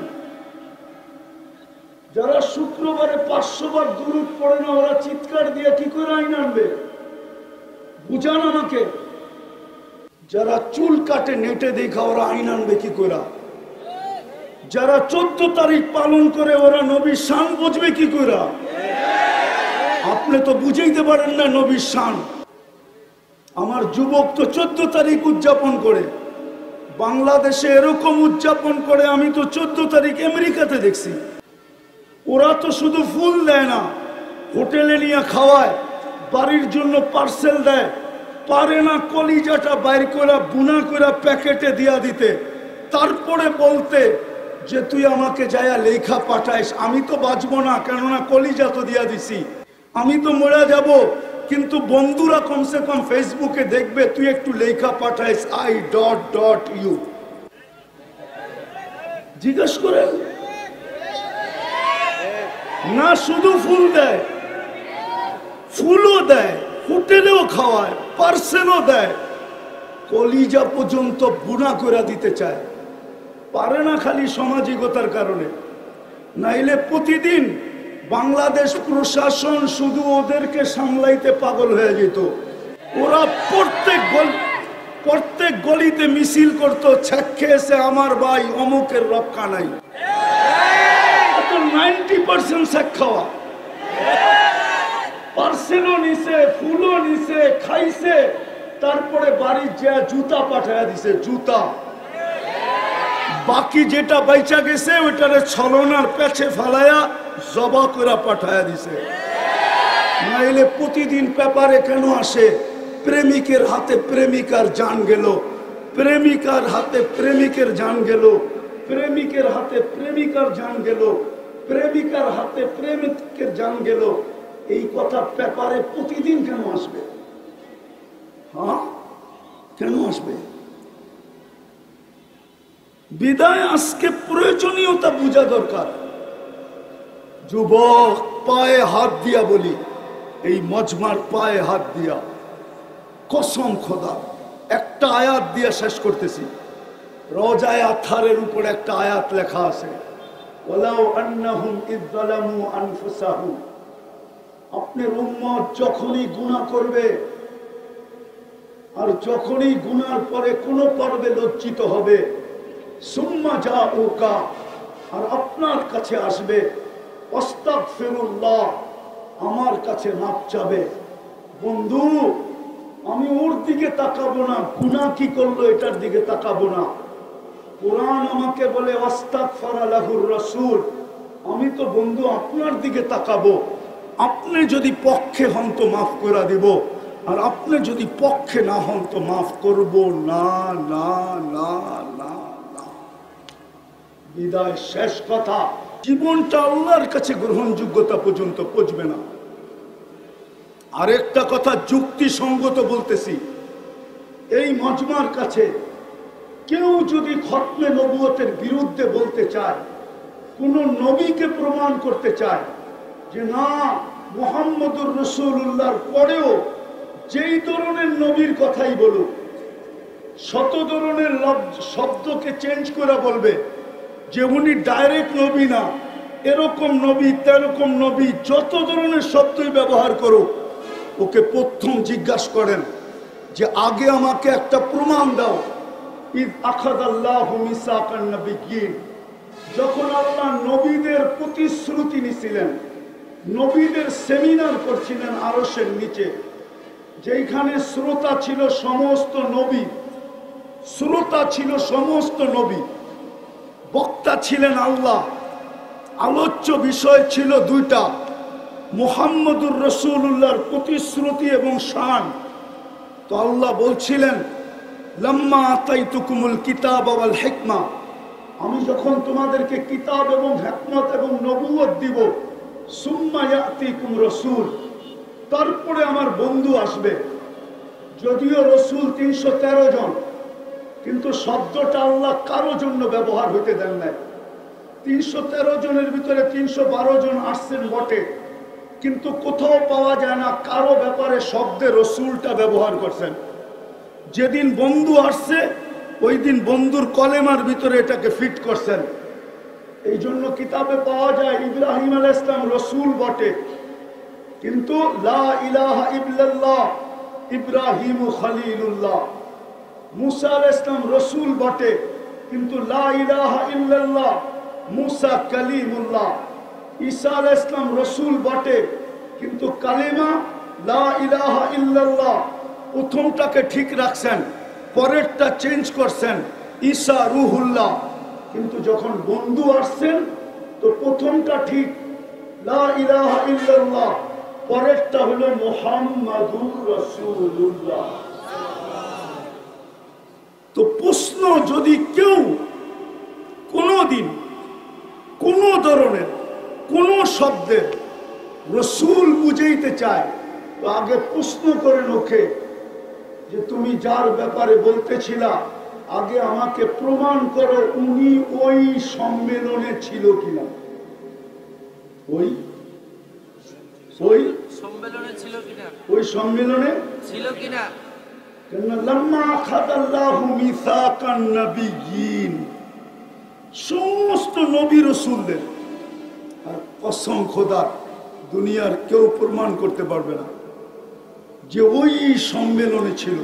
যারা শুক্রবারে 500 বার দুরূদ পড়ে না, ওরা চিৎকার দিয়ে কি করে আইন আনবে? বুঝান আমাকে। যারা চুল কাটে নেটে দেখা, ওরা আইন আনবে কি করে? যারা 14 তারিখ পালন করে, ওরা নবীর শান বুঝবে কি করে? আপনি তো বুঝাইতে পারেন না নবীর শান। আমার যুবক তো 14 তারিখ উদযাপন করে, বাংলাদেশে এরকম উদযাপন করে আমি তো 14 তারিখ আমেরিকাতে দেখছি। ওরা তো শুধু ফুল দেয় না, হোটেলে নিয়ে খাওয়ায়, বাড়ির জন্য পার্সেল দেয়, পারে না কলিজাটা বাইর করে বুনা করে প্যাকেটে দিয়া দিতে, তারপরে বলতে যে তুই আমাকে যায়া লেখা পাঠাইস। আমি তো বাঁচবো না, কেননা কলিজা তো দিয়া দিছি, আমি তো মরে যাব, কিন্তু বন্ধুরা কমসে কম ফেসবুকে দেখবে তুই একটু লেখা পাঠাইস I.U। জিজ্ঞেস করেন না, শুধু ফুল দেয়, ফুলও দেয়, হোটেলেও খাওয়ায়, পার্সেলও দেয়, কলিজা পর্যন্ত বুনা করে দিতে চায়। পারে না খালি সামাজিকতার কারণে, নাইলে প্রতিদিন বাংলাদেশ প্রশাসন শুধু ওদেরকে সামলাইতে পাগল হয়ে যেত। ওরা প্রত্যেক গলিতে মিছিল করতো, খেয়েছে আমার ভাই অমুকের রক্ষা নাই। 90% শেখ খাওয়া, পার্সেলও নিছে, ফুলও নিছে, খাইছে, তারপরে বাড়ির যা জুতা পাঠাইয়া দিছে, জুতা। বাকি যেটা বাইচা গেছে ওইটারে ছলনার পেছে ফালাইয়া জবা করে পাঠাইয়া দিছে। নাইলে প্রতিদিন পেপারে কেন আসে প্রেমিকের হাতে প্রেমিকার জান গেল, প্রেমিকার হাতে প্রেমিকের জান গেল, প্রেমিকের হাতে প্রেমিকার জান গেল, প্রেমিকার হাতে প্রেমিকের জান গেল। এই কথা পেপারে প্রতিদিন কেন আসবে? হ্যাঁ, কেন আসবে? বিদায় আজকে প্রয়োজনীয়তা বোঝা দরকার। যুবক, পায়ে হাত দিয়া বলি, এই মজমার পায়ে হাত দিয়া কসম খোদা, একটা আয়াত দিয়া শেষ করতেছি। রওজায়ে আতহারের উপর একটা আয়াত লেখা আছে, ওয়ালাউ আন্নাহুম ইয যালামু আনফুসাহুম। আপনার উম্মত যখনই গুনাহ করবে, আর যখনই গুনার পরে কোনো পর্বে লজ্জিত হবে, সুম্মা জাউকা, আর আপনার কাছে আসবে, আস্তাগফিরুল্লাহ, আমার কাছে মাপ চাবে। বন্ধু, আমি ওর দিকে তাকাবো না, গুনাহ কি করলো এটার দিকে তাকাবো না। কোরআন আমাকে বলে আস্তাগফারা লাহুর রাসূল, আমি তো বন্ধু আপনার দিকে তাকাবো। আপনি যদি পক্ষে হন তো মাফ করে দিব, আর আপনি যদি পক্ষে না হন তো মাফ করব না। না না না না। বিদায় শেষ কথা, জীবনটা আল্লাহর কাছে গ্রহণযোগ্যতা পর্যন্ত পৌঁছবে না। আরেকটা কথা যুক্তিসঙ্গত বলতেছি, এই মজমার কাছে কেউ যদি খতমে নবুয়তের বিরুদ্ধে বলতে চায়, কোন নবীকে প্রমাণ করতে চায় যে না মুহাম্মদুর রাসূলুল্লাহর পরেও যেই ধরনের নবীর কথাই বলুক, শত ধরনের শব্দকে চেঞ্জ করে বলবে যে উনি ডাইরেক্ট নবী না, এরকম নবী তেরকম নবী, যত ধরনের শব্দই ব্যবহার করুক, ওকে প্রথম জিজ্ঞাসা করেন যে আগে আমাকে একটা প্রমাণ দাও। ইদ আখাযাল্লাহু মিসাকান নাবিয়্যিন, যখন আল্লাহ নবীদের প্রতিশ্রুতি নিছিলেন, নবীদের সেমিনার করছিলেন আরশের নিচে, যেখানে শ্রোতা ছিল সমস্ত নবী, শ্রোতা ছিল সমস্ত নবী, বক্তা ছিলেন আল্লাহ, আলোচ্য বিষয় ছিল দুইটা, মুহাম্মদুর রাসূলুল্লাহর প্রতিশ্রুতি এবং শান। তো আল্লাহ বলছিলেন লাম্মা আতাইতুকুমুল কিতাব ওয়াল হিকমা, আমি যখন তোমাদেরকে কিতাব এবং হিকমত এবং নবুয়ত দিব, সুম্মা ইয়াতিকুম রাসূল, তারপরে আমার বন্ধু আসবে। যদিও রসুল 313 জন, কিন্তু শব্দটা আল্লাহ কারো জন্য ব্যবহার হইতে দেন নাই। 313 জনের ভিতরে 312 জন আসছেন বটে, কিন্তু কোথাও পাওয়া যায় না কারো ব্যাপারে শব্দে রসুলটা ব্যবহার করছেন। যেদিন বন্ধু আসছে ওই দিন বন্ধুর কলেমার ভিতরে এটাকে ফিট করছেন। এই জন্য কিতাবে পাওয়া যায় ইব্রাহিম আলাইহিস সালাম রসুল বটে, কিন্তু লা ইলাহা ইল্লাল্লাহ ইব্রাহিম খলিলুল্লাহ। মুসা আলাইহিস সালাম রসুল বটে, কিন্তু লা ইলাহা ইল্লাল্লাহ মুসা কালিমুল্লাহ। ঈসা আলাইহিস সালাম রসুল বটে, কিন্তু কালিমা লা ইলাহা ইল্লাল্লাহ প্রথমটাকে ঠিক রাখছেন, পরেরটা চেঞ্জ করছেন ঈসা রুহুল্লাহ। কিন্তু যখন বন্ধু আসছেন তো প্রথমটা ঠিক লা ইলাহা ইল্লাল্লাহ, পরেরটা হলো মুহাম্মাদুর রাসূলুল্লাহ। তো প্রশ্ন, যদি কেউ কোনদিন কোন ধরনের কোন শব্দের রসুল বুঝাইতে চায়, তো আগে প্রশ্ন করেন ওকে যে তুমি যার ব্যাপারে বলতেছিলা আগে আমাকে প্রমাণ করো উনি ওই সম্মেলনে ছিল কিনা, ওই ওই সম্মেলনে ছিল কিনা, ওই সম্মেলনে ছিল কিনা। লাম্মা আখাযাল্লাহু মিসাকান নাবিয়্যিন, সমস্ত নবী রাসূলদের, আর কসম খোদার দুনিয়ার কেউ প্রমাণ করতে পারবে না যে ওই সম্মেলনে ছিল।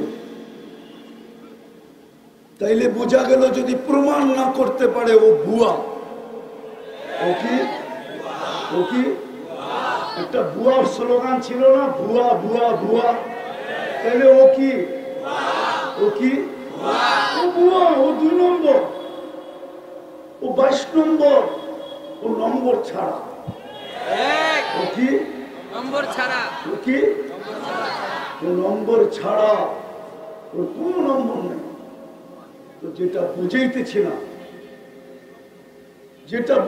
তাইলে বোঝা গেল যদি প্রমাণ না করতে পারে ও ভুয়া। ও কি ও কি একটা ভুয়ার স্লোগান ছিল না, ভুয়া ভুয়া ভুয়া। তাইলে ও কি ও কি ও ভুয়া, ও 2 নম্বর, ও 22 নম্বর, ও নম্বর ছাড়া। ও কি নম্বর ছাড়া, ও কি ও নম্বর ছাড়া, ওর কোনো নম্বর নেই। তো যেটা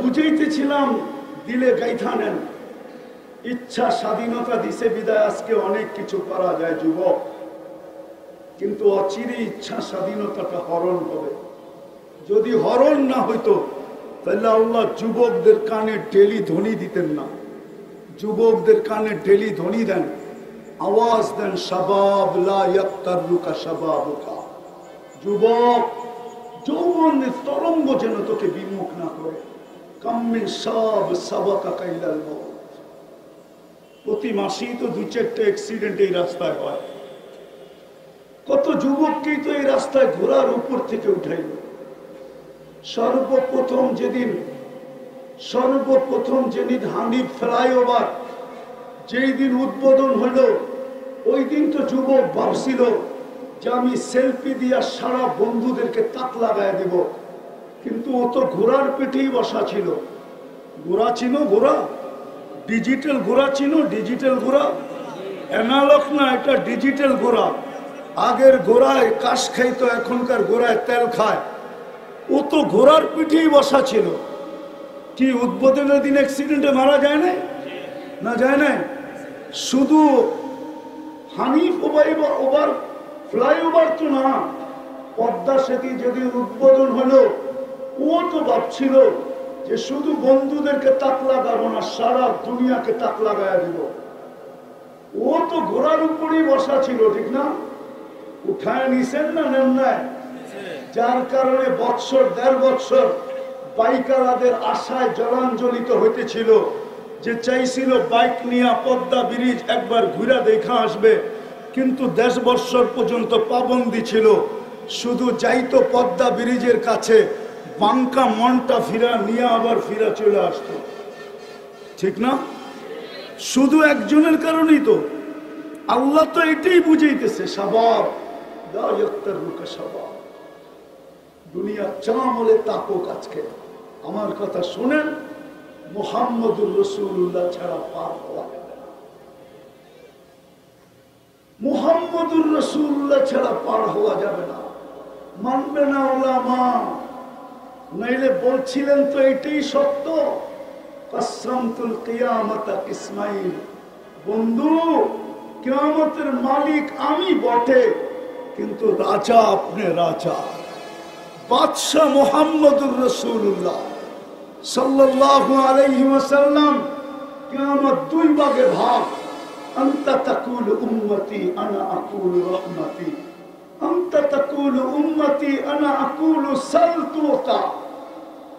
বুঝাইতেছিলাম দিলে গাইথা নেন। ইচ্ছা স্বাধীনতা দিছে বিদায় আজকে অনেক কিছু করা যায় যুবক, কিন্তু অচিরে ইচ্ছা স্বাধীনতাটা হরণ হবে। যদি হরণ না হইতো তাহলে আল্লাহ যুবকদের কানে ডেলি ধ্বনি দিতেন না। যুবকদের কানে ডেলি ধ্বনি দেন, আওয়াজ দেন, শাবাব লা ইয়াক্তারুকা শাবাবুকা। যুবক, যৌবনের তরঙ্গ যেন তোকে বিমুখ না করে। কাম্মিন শাব সাবাকা ইলাল মউত। প্রতি মাসেই তো 2-4টা অ্যাক্সিডেন্ট এই রাস্তায় হয়। কত যুবককেই তো এই রাস্তায় ঘোড়ার উপর থেকে উঠাইল। সর্বপ্রথম যেদিন হানিফ ফ্লাইওভার যেই দিন উদ্বোধন হলো, ওই দিন তো যুবক ভাবছিল যে আমি সেলফি দিয়া সারা বন্ধুদেরকে তাক লাগায় দেব, কিন্তু ও তো ঘোড়ার পেটেই বসা ছিল। ঘোড়া চিনো? ঘোড়া ডিজিটাল ঘোড়া চিনো? ডিজিটাল ঘোড়া, অ্যানালগ না, এটা ডিজিটাল ঘোড়া। আগের ঘোড়ায় কাশ খাইতো, এখনকার ঘোড়ায় তেল খায়। ও তো ঘোড়ার পিঠেই বসা ছিল। কি উদ্বোধনের দিন অ্যাক্সিডেন্টে মারা যায় না? না যায় না। শুধু হানিফ ওভার ফ্লাইওভার তো না, পদ্মা সেতু যদি উদ্বোধন হলো, ও তো ভাবছিল যে শুধু বন্ধুদেরকে তাক লাগাবো না, সারা দুনিয়াকে তাক লাগায় দিব। ও তো ঘোড়ার উপরেই বসা ছিল, ঠিক না? উঠায় নিছেন না নেন নাই? যার কারণে বৎসর ১.৫ বৎসর বাইকারদের আশায় জলাঞ্জলিত হইতেছিল, যে চাইছিল বাইক নিয়ে পদ্মা ব্রিজ একবার ঘুরে দেখা আসবে, কিন্তু ১.৫ বৎসর পর্যন্ত পাবন্দি ছিল। শুধু যাইতো পদ্মা ব্রিজের কাছে, বাঙ্কা মনটা ফিরা নিয়ে আবার ফিরা চলে আসতো, ঠিক না? শুধু একজনের কারণেই তো। আল্লাহ তো এটাই বুঝাইতেছে, শাবাব লা ইয়াক্তারুকা শাবাব, দুনিয়া চামলে তাকুক। আজকে আমার কথা শুনেন, মুহাম্মদুর রাসূলুল্লাহ ছাড়া পার হওয়া যাবে না। মুহাম্মদুর রাসূলুল্লাহ ছাড়া পার হওয়া যাবে না। মানবে না উলামা, নাইলে বলছিলেন তো এটাই সত্য। কাসসামতুল কিয়ামাতা ইসমাইল, বন্ধু কিয়ামতের মালিক আমি বটে, কিন্তু রাজা আপনি রাজা। বাদশাহ মুহাম্মদুর রাসূলুল্লাহ সাল্লাল্লাহু আলাইহি ওয়াসাল্লাম। কিয়ামত ২ ভাগে ভাগ। আনতা তাকুলু উম্মতি আনা আকুলু রাহমাতি, আনতা তাকুলু উম্মতি আনা আকুলু সালতুকা,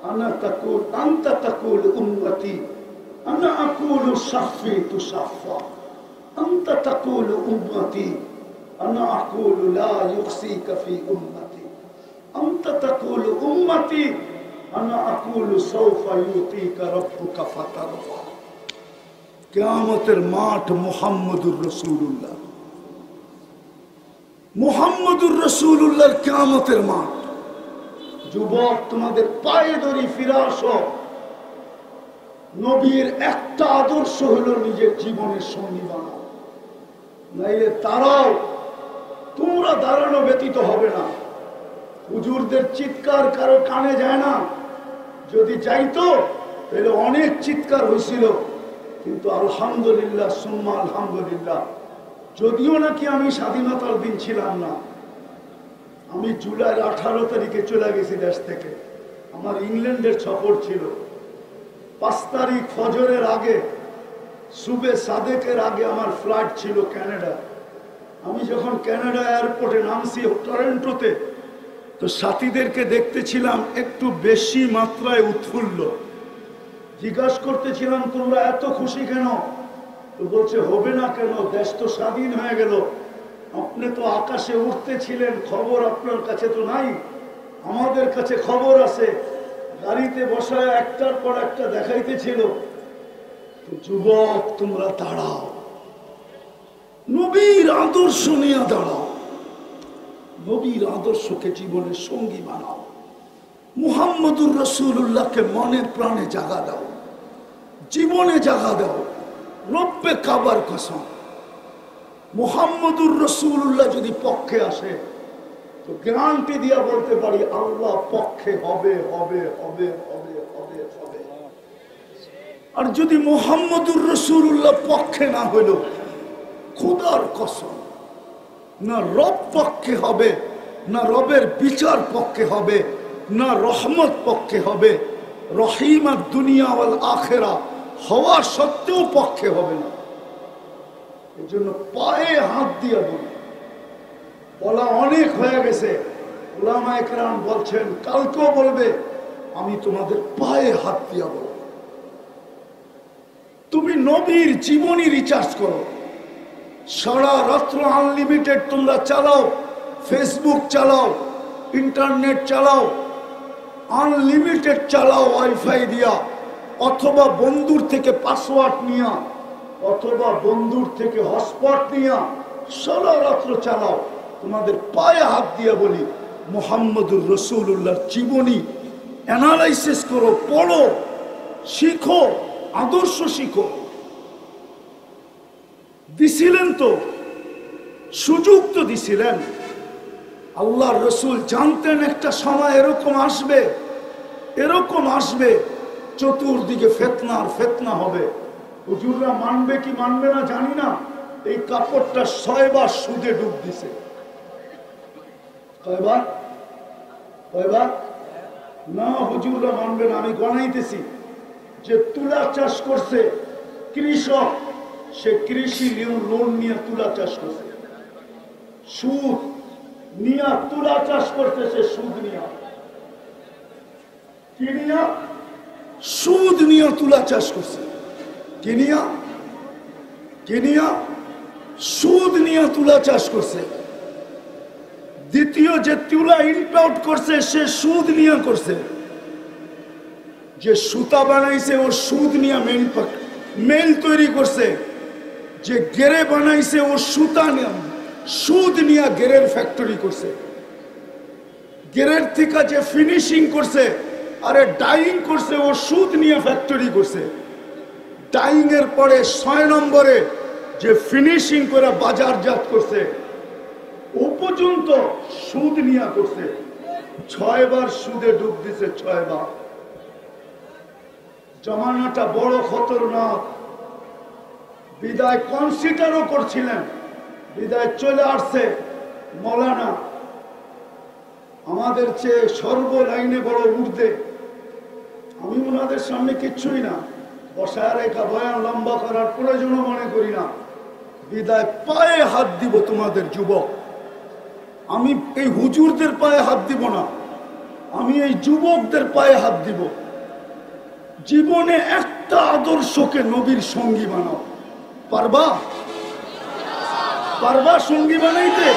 আনতা তাকুলু উম্মতি আনা আকুলু শাফি তুশাফা, আনতা তাকুলু উম্মতি আনা আকুলু লা ইউসিকা ফি উম্মতি, আনতা তাকুলু উম্মতি আনা আকুলু সাউফা ইউতিকা রাব্বুকা ফাতারদা। কিয়ামতের মাঠ মুহাম্মদুর রাসূলুল্লাহ, মুহাম্মদুর রাসূলুল্লাহর কিয়ামতের মাঠ। যুবক, তোমাদের পায়ে ধরি, ফিরে আসো। নবীর একটা আদর্শ হলো নিজের জীবনের সঙ্গী বানাও, নাইলে তারাও তোমরা দাঁড়ানো ব্যতীত হবে না। হুজুরদের চিৎকার কারো কানে যায় না, যদি যাইতো তাহলে অনেক চিৎকার হয়েছিল। কিন্তু আলহামদুলিল্লাহ সুম্মা আলহামদুলিল্লাহ, যদিও নাকি আমি স্বাধীনতার দিন ছিলাম না, আমি জুলাইয়ের 18 তারিখে চলে গেছি দেশ থেকে। আমার ইংল্যান্ডের সফর ছিল। 5 তারিখ ফজরের আগে, সুবে সাদেকের আগে আমার ফ্লাইট ছিল কানাডা। আমি যখন কানাডা এয়ারপোর্টে নামছি টরন্টোতে, তো সাথীদেরকে দেখতেছিলাম একটু বেশি মাত্রায় উৎফুল্ল। জিজ্ঞাসা করতেছিলাম, তোমরা এত খুশি কেন? তো বলছে, হবে না কেন, দেশ তো স্বাধীন হয়ে গেল। আপনি তো আকাশে উঠতেছিলেন, খবর আপনার কাছে তো নাই, আমাদের কাছে খবর আছে। গাড়িতে বসায় একটার পর একটা দেখাইতেছিল। তো যুবক, তোমরা দাঁড়াও, নবীর আদর্শ নিয়ে দাঁড়াও, নবীর আদর্শকে জীবনের সঙ্গী বানাও, মুহাম্মদুর রাসূলুল্লাহকে মনে প্রাণে জাগা দাও, জীবনে জাগা দাও। রব্বে কাবার কসম, মুহাম্মদুর রাসূলুল্লাহ যদি পক্ষে আসে, তো গ্যারান্টি দিয়া বলতে পারি আল্লাহ পক্ষে হবে, হবে, হবে, হবে, হবে, হবে। আর যদি মুহাম্মদুর রাসূলুল্লাহ পক্ষে না হইল, খোদার কসম, না রব পক্ষে হবে, না রবের বিচার পক্ষে হবে, না রহমত পক্ষে হবে, রহিমাত দুনিয়া ওয়াল আখিরা হওয়া সত্ত্বেও পক্ষে হবে না। এই জন্য পায়ে হাত দিয়ে বলি, বলা অনেক হয়ে গেছে। উলামায়ে কেরাম বলছেন, কালকেও বলবে, আমি তোমাদের পায়ে হাত দিয়ে বলবো। তুমি নবীর জীবনী রিচার্জ করো, সারা রাত্র আনলিমিটেড তোমরা চালাও, ফেসবুক চালাও, ইন্টারনেট চালাও, আনলিমিটেড চালাও ওয়াইফাই দিয়া, অথবা বন্ধুর থেকে পাসওয়ার্ড নিয়া, অথবা বন্ধুর থেকে হটস্পট নিয়া সারা রাত্র চালাও। তোমাদের পায়ে হাত দিয়া বলি, মুহাম্মদুর রাসূলুল্লাহর জীবনী অ্যানালাইসিস করো, পড়ো, শিখো, আদর্শ শিখো। দিছিলেন তো, সুযোগ তো দিছিলেন। আল্লাহর রাসূল জানতেন একটা সময় এরকম আসবে, এরকম আসবে, চতুর্দিকে ফিতনা আর ফিতনা হবে। হুজুররা মানবে কি মানবে না জানি না, এই কাপড়টা 6 বার সুদে ডুব দিছে। কয়বার? কয়বার? না, হুজুররা মানবে না। আমি গণাইতেছি, যে তুলা চাষ করছে কৃষক, সে কৃষি লোন নিয়ে তুলা চাষ করছে, সুদ নিয়া তুলা চাষ করতেছে সুদ নিয়া। কি নিয়া? সুদ নিয়া তুলা চাষ করছে। কি নিয়া? কি নিয়া? সুদ নিয়া তুলা চাষ করছে। দ্বিতীয় যে তুলা ইম্পোর্ট করছে সে সুদ নিয়া করছে। যে সুতা বানাইছে ও সুদ নিয়া মেল তৈরি করছে। যে গেরে বানাইছে ও সুতা নিয়া সুদ নিয়া গেরের ফ্যাক্টরি করছে। গেরের থেকে যে ফিনিশিং করছে আরে ডাইং করছে ও সুদ নিয়ে ফ্যাক্টরি করছে। ডাইং এর পরে ৬ নম্বরে যে ফিনিশিং করে বাজারজাত করছে ও পর্যন্ত সুদ নিয়ে করছে। ৬ বার সুদে ডুব দিছে। ৬ বার। জমানাটা বড় খতরনাক। বিদায় কনসিডারও করছিলেন। বিদায় চলে আসছে মৌলানা আমাদের চেয়ে সর্ব লাইনে বড় ঊর্ধ্বে। আমি ওনাদের সামনে কিচ্ছুই না। বসায় রেখা বয়ান লম্বা করার প্রয়োজনও মনে করি না। বিদায় পায়ে হাত দিব তোমাদের যুবক। আমি এই হুজুরদের পায়ে হাত দিব না, আমি এই যুবকদের পায়ে হাত দিব। জীবনে একটা আদর্শকে নবীর সঙ্গী বানাও। পারবা? পারবা সঙ্গী বানাইতে?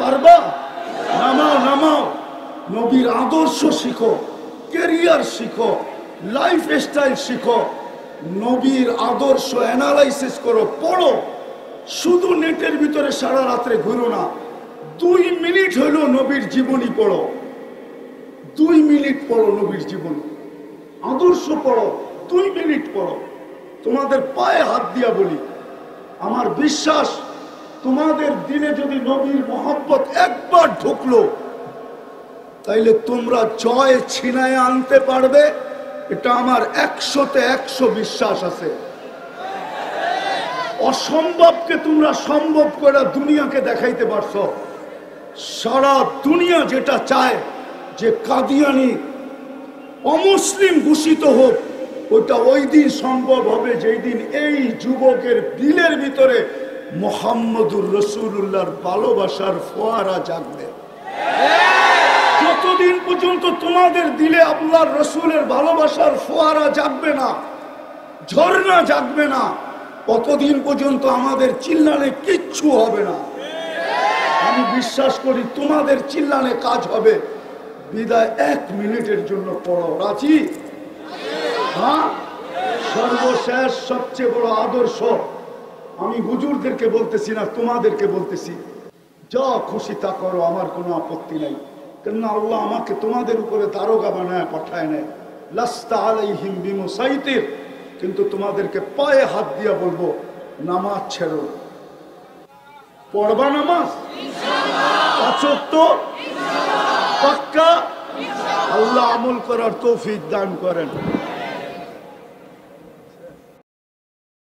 পারবা? নামাও নামাও। নবীর আদর্শ শিখো, ক্যারিয়ার শিখো, লাইফ স্টাইল শিখো। নবীর আদর্শ অ্যানালাইসিস করো, পড়ো। শুধু নেটের ভিতরে সারা রাত্রে ঘুরো না। 2 মিনিট হইলো নবীর জীবনী পড়ো। 2 মিনিট পড়ো নবীর জীবনী, আদর্শ পড়ো। 2 মিনিট পড়ো। তোমাদের পায়ে হাত দিয়া বলি, আমার বিশ্বাস তোমাদের দিলে যদি নবীর মহব্বত একবার ঢুকলো তাইলে তোমরা জয় ছিনায় আনতে পারবে। এটা আমার 100-তে 100 বিশ্বাস আছে। অসম্ভবকে তোমরা সম্ভব করে দুনিয়াকে দেখাইতে পারছো। সারা দুনিয়া যেটা চায় যে কাদিয়ানি অমুসলিম ঘোষিত হোক, ওটা ওই দিন সম্ভব হবে যেই দিন এই যুবকের দিলের ভিতরে মুহাম্মদুর রাসূলুল্লাহর ভালোবাসার ফোয়ারা জাগবে। যতদিন পর্যন্ত তোমাদের দিলে আল্লাহর রাসূলের ভালোবাসার ফোয়ারা জাগবে না, ঝর্ণা জাগবে না, ততদিন পর্যন্ত আমাদের চিল্লানে কিচ্ছু হবে না। আমি বিশ্বাস করি তোমাদের চিল্লানে কাজ হবে। বিদায় 1 মিনিটের জন্য পড়ো। রাজি? হ্যাঁ। সর্বশেষ সবচেয়ে বড় আদর্শ আমি হুজুরদেরকে বলতেছি না, তোমাদেরকে বলতেছি। যা খুশি তা করো, আমার কোনো আপত্তি নাই। কেননা আল্লাহ আমাকে তোমাদের উপরে দারোগা বানায় পাঠায় নেয়। লাস্তা আলাইহিম বিমুসাইতির। কিন্তু তোমাদেরকে পায়ে হাত দিয়া বলবো, নামাজ ছেড়ো। পড়বা নামাজ? ইনশাআল্লাহ। 5 ওয়াক্ত পাক্কা? আল্লাহ আমল করার তৌফিক দান করেন।